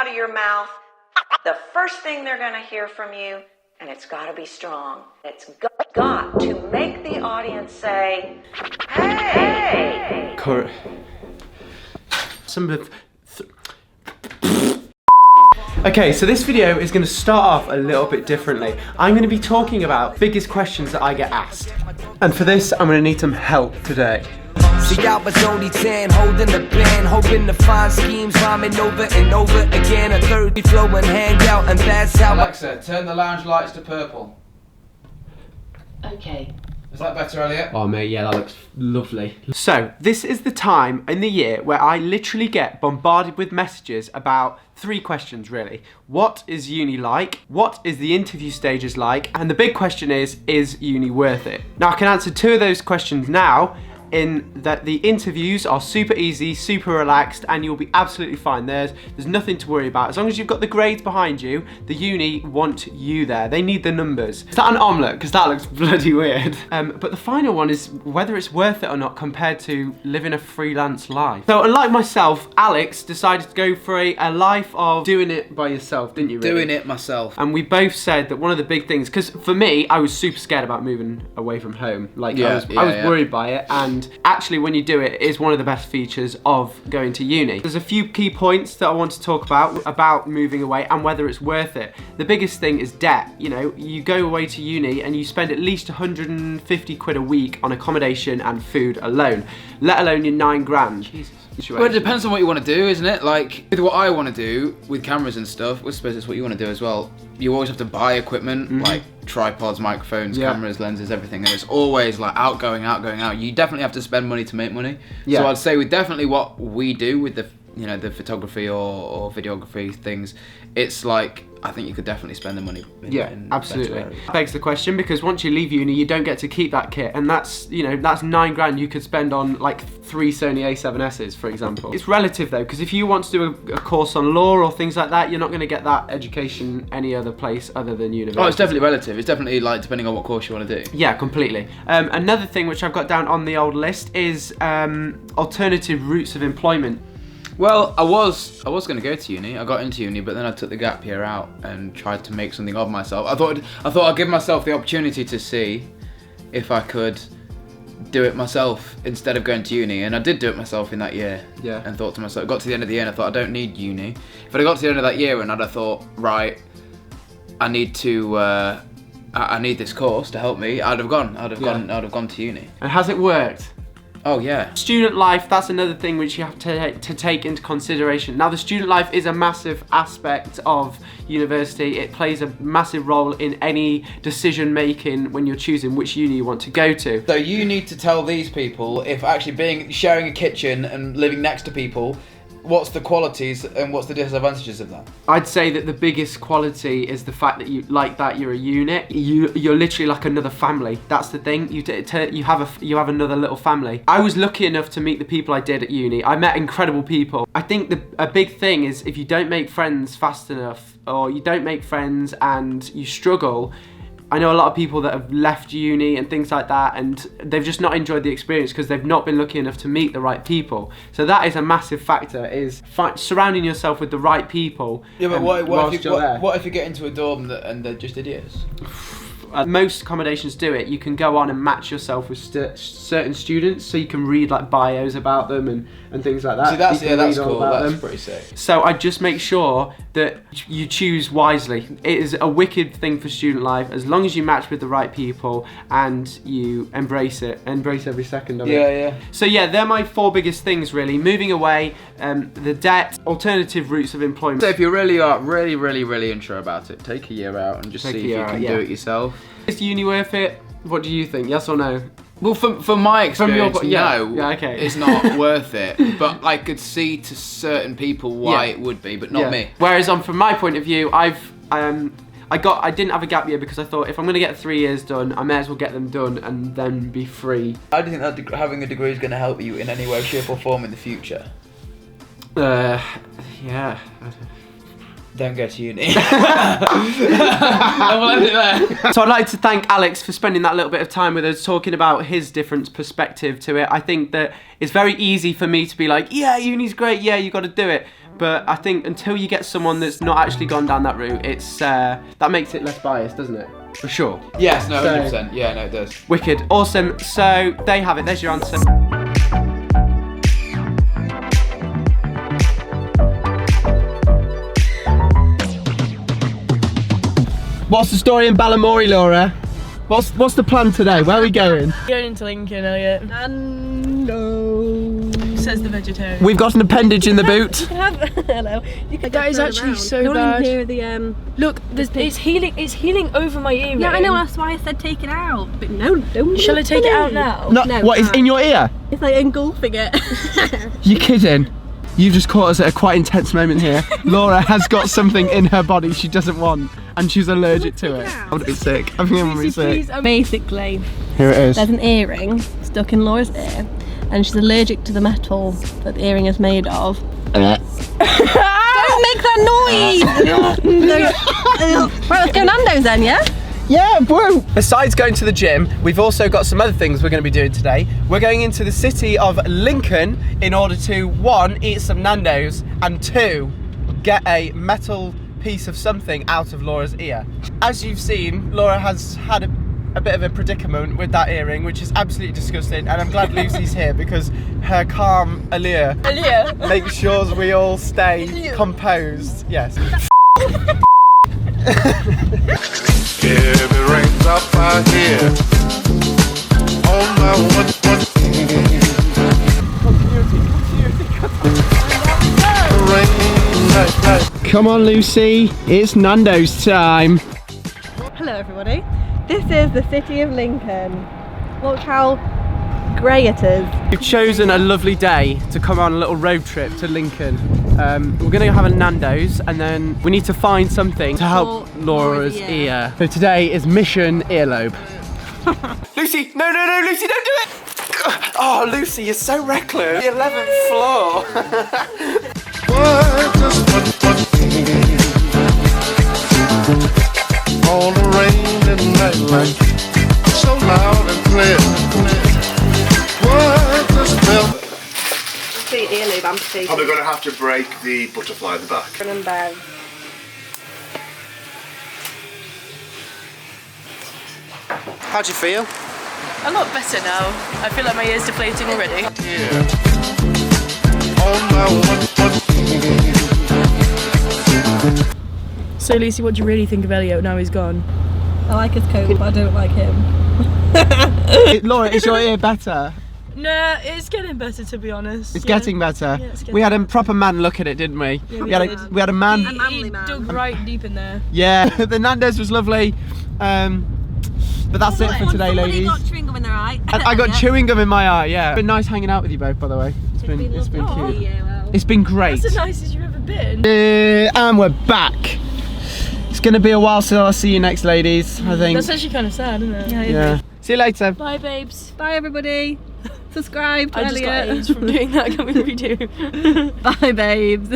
out of your mouth, the first thing they're going to hear from you, and it's got to be strong. It's got to make the audience say, hey! Okay, so this video is going to start off a little bit differently. I'm going to be talking about biggest questions that I get asked. And for this, I'm going to need some help today. See, I was only 10, holding the pen, hoping to find schemes, rhyming over and over again. A 30 flow and hang out, and that's how. Alexa, turn the lounge lights to purple. Okay. Is that better, Elliot? Oh mate, yeah, that looks lovely. So, this is the time in the year where I literally get bombarded with messages about 3 questions really. What is uni like? What is the interview stages like? And the big question is uni worth it? Now I can answer 2 of those questions now, in that the interviews are super easy, super relaxed, and you'll be absolutely fine. There's nothing to worry about. As long as you've got the grades behind you, the uni want you there. They need the numbers. Is that an omelette? Because that looks bloody weird. But the final one is whether it's worth it or not compared to living a freelance life. So unlike myself, Alex decided to go for a life of doing it by yourself, didn't you really? Doing it myself. And we both said that one of the big things, because for me, I was super scared about moving away from home. Like I was worried by it, and actually when you do it, it is one of the best features of going to uni. There's a few key points that I want to talk about moving away and whether it's worth it. The biggest thing is debt. You know, you go away to uni and you spend at least 150 quid a week on accommodation and food alone, let alone your 9 grand. Jesus. Well, it depends on what you want to do, isn't it? Like, with what I want to do with cameras and stuff, I suppose it's what you want to do as well. You always have to buy equipment, like tripods, microphones, cameras, lenses, everything. And it's always like outgoing. You definitely have to spend money to make money. Yeah. So I'd say with definitely what we do with the, you know, the photography or videography things, it's like, I think you could definitely spend the money. Absolutely. That begs the question, because once you leave uni, you don't get to keep that kit, and that's, you know, that's 9 grand you could spend on like 3 Sony A7Ss, for example. It's relative though, because if you want to do a course on law or things like that, you're not going to get that education any other place other than university. Oh, it's definitely relative. It's definitely like depending on what course you want to do. Yeah, completely. Another thing which I've got down on the old list is alternative routes of employment. Well, I was going to go to uni. I got into uni, but then I took the gap year out and tried to make something of myself. I thought I'd give myself the opportunity to see if I could do it myself instead of going to uni, and I did do it myself in that year. Yeah. And thought to myself, got to the end of the year and I thought, I don't need uni. If I got to the end of that year and I'd have thought, right, I need to, I need this course to help me, I'd have gone to uni. And has it worked? Oh yeah. Student life, that's another thing which you have to take into consideration. Now the student life is a massive aspect of university. It plays a massive role in any decision making when you're choosing which uni you want to go to. So you need to tell these people if actually sharing a kitchen and living next to people, what's the qualities and what's the disadvantages of that? I'd say that the biggest quality is the fact that you're a unit. You're literally like another family. That's the thing. You have another little family. I was lucky enough to meet the people I did at uni. I met incredible people. I think a big thing is if you don't make friends fast enough, or you don't make friends and you struggle. I know a lot of people that have left uni and things like that, and they've just not enjoyed the experience because they've not been lucky enough to meet the right people. So that is a massive factor, is surrounding yourself with the right people. Yeah, but what if you get into a dorm and they're just idiots? Most accommodations do it. You can go on and match yourself with certain students, so you can read like bios about them and things like that. See, that's cool. That's pretty sick. So I just make sure that you choose wisely. It is a wicked thing for student life, as long as you match with the right people and you embrace every second of it. Yeah. So yeah, they're my 4 biggest things really. Moving away, the debt, alternative routes of employment. So if you really are really unsure about it, take a year out and just see if you can do it yourself. Is uni worth it? What do you think? Yes or no? Well, from my experience, no, okay. It's not worth it. But I could see to certain people why it would be, but not me. Whereas from my point of view, I didn't have a gap year because I thought if I'm going to get 3 years done, I may as well get them done and then be free. How do you think that having a degree is going to help you in any way, shape or form in the future? Yeah. Don't go to uni. I will end it there. So I'd like to thank Alex for spending that little bit of time with us, talking about his different perspective to it. I think that it's very easy for me to be like, yeah, uni's great, yeah, you got to do it. but I think until you get someone that's not actually gone down that route, it's that makes it less biased, doesn't it? For sure. Yes, no, So- 100%. Yeah, no, it does. Wicked, awesome. So there you have it. There's your answer. What's the story in Balamory, Laura? What's the plan today? Where are we going? Going into Lincoln, Elliot. Says the vegetarian. We've got an appendage in the boot. Hello. That is actually so bad. Hear the Look, it's healing. It's healing over my ear. Yeah, I know. That's why I said take it out. But no, don't. Shall I take it out now? No, No, what is in your ear? It's like engulfing it. You kidding? You've just caught us at a quite intense moment here. Laura has got something in her body she doesn't want, and she's allergic to it. I'm gonna be sick. I think I'm gonna be sick. Basically, Here it is. there's an earring stuck in Laura's ear, and she's allergic to the metal that the earring is made of. Don't make that noise! Right, let's go Nando's then, yeah? Yeah, woo! Besides going to the gym, we've also got some other things we're going to be doing today. We're going into the city of Lincoln in order to, 1, eat some Nando's, and 2, get a metal piece of something out of Laura's ear. As you've seen, Laura has had a bit of a predicament with that earring, which is absolutely disgusting, and I'm glad Lucy's here because her calm allure makes sure we all stay composed. Yes. If it rains up out here, on my one. Come on, Lucy, it's Nando's time. Hello, everybody. This is the city of Lincoln. Look how grey it is. We've chosen a lovely day to come on a little road trip to Lincoln. We're going to have a Nando's, and then we need to find something to help For Laura's Laura's ear. So today is mission earlobe. Lucy, no, Lucy, don't do it! Oh, Lucy, you're so reckless. The 11th floor. What just what? All the rain and night light, so loud and clear. What just felt? See, earlobe amputated. Are we going to have to break the butterfly in the back? And then How do you feel? A lot better now. I feel like my ear's deflating already. Yeah. On my one. So, Lucy, what do you really think of Elliot now he's gone? I like his coat, but I don't like him. Laura, is your ear better? Nah, it's getting better, to be honest. It's getting better. Yeah, it's getting We had a proper man look at it, didn't we? Yeah, we had a man. A manly man. Dug right deep in there. Yeah, the Nando's was lovely. But that's it for today, ladies. got chewing gum in their eye. I got chewing gum in my eye, yeah. It's been nice hanging out with you both, by the way. It's been lovely. cute. Yeah, well. It's been great. That's the nicest you've ever been. And we're back. It's gonna be a while till I'll see you next, ladies, I think. That's actually kind of sad, isn't it? Yeah. See you later. Bye, babes. Bye, everybody. Subscribe to I just got Elliot. AIDS from doing that. Can we redo? Bye, babes.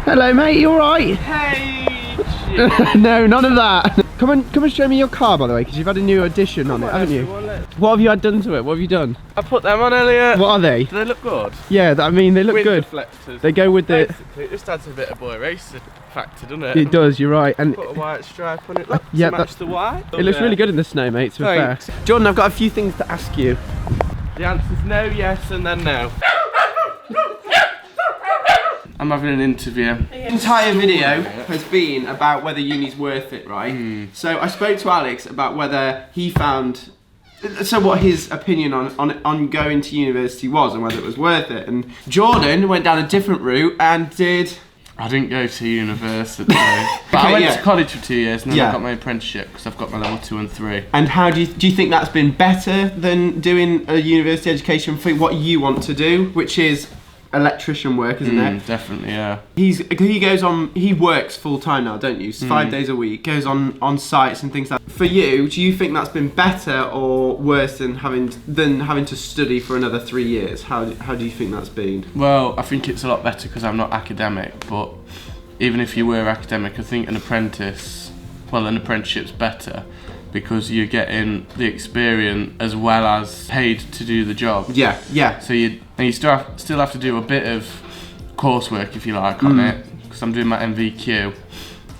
Hello, mate. You all right? Hey. No, none of that. Come and show me your car, by the way, because you've had a new addition on it, haven't you? What have you had done to it? What have you done? I put them on earlier. What are they? Do they look good? Yeah, I mean they look Wind good. deflectors. They go with the. Basically, it just adds a bit of boy racer factor, doesn't it? It does. You're right, and Put a white stripe on it. Look, yeah, to match the white. it looks really good in the snow, mate. To be fair. Thanks. Jordan, I've got a few things to ask you. The answer's no, yes, and then no. I'm having an interview. The entire video has been about whether uni's worth it, right? So I spoke to Alex about whether he found, so what his opinion on going to university was and whether it was worth it. And Jordan went down a different route and did. I didn't go to university, but I went to college for 2 years and then I got my apprenticeship because I've got my level 2 and 3. And how do you think that's been better than doing a university education for what you want to do, which is electrician work, isn't it? Definitely, yeah. He works full time now, don't you? 5 days a week, goes on sites and things like that. For you, do you think that's been better or worse than having to study for another 3 years? How do you think that's been? Well, I think it's a lot better because I'm not academic, but even if you were academic, I think an apprenticeship's better because you're getting the experience as well as paid to do the job. Yeah. So you still have to do a bit of coursework, if you like, on it, because I'm doing my MVQ,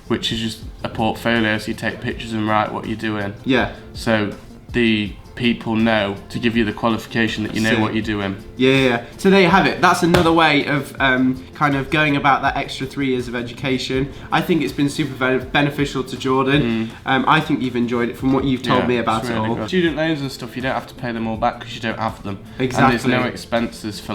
which is just a portfolio, so you take pictures and write what you're doing. Yeah. So the people know to give you the qualification that you know what you're doing. Yeah. So there you have it. That's another way of kind of going about that extra 3 years of education. I think it's been super beneficial to Jordan. I think you've enjoyed it from what you've told me about it all. Good. Student loans and stuff, you don't have to pay them all back because you don't have them. Exactly. And there's no expenses for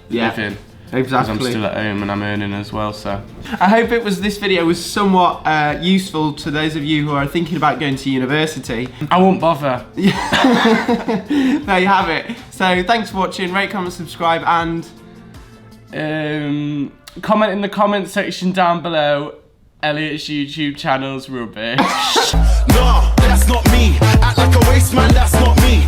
living. Because I'm still at home and I'm earning as well, so. I hope this video was somewhat useful to those of you who are thinking about going to university. I won't bother. There you have it. So thanks for watching, rate, comment, subscribe, and comment in the comment section down below. Elliot's YouTube channel's rubbish. No, that's not me. Act like a waste man, that's not me.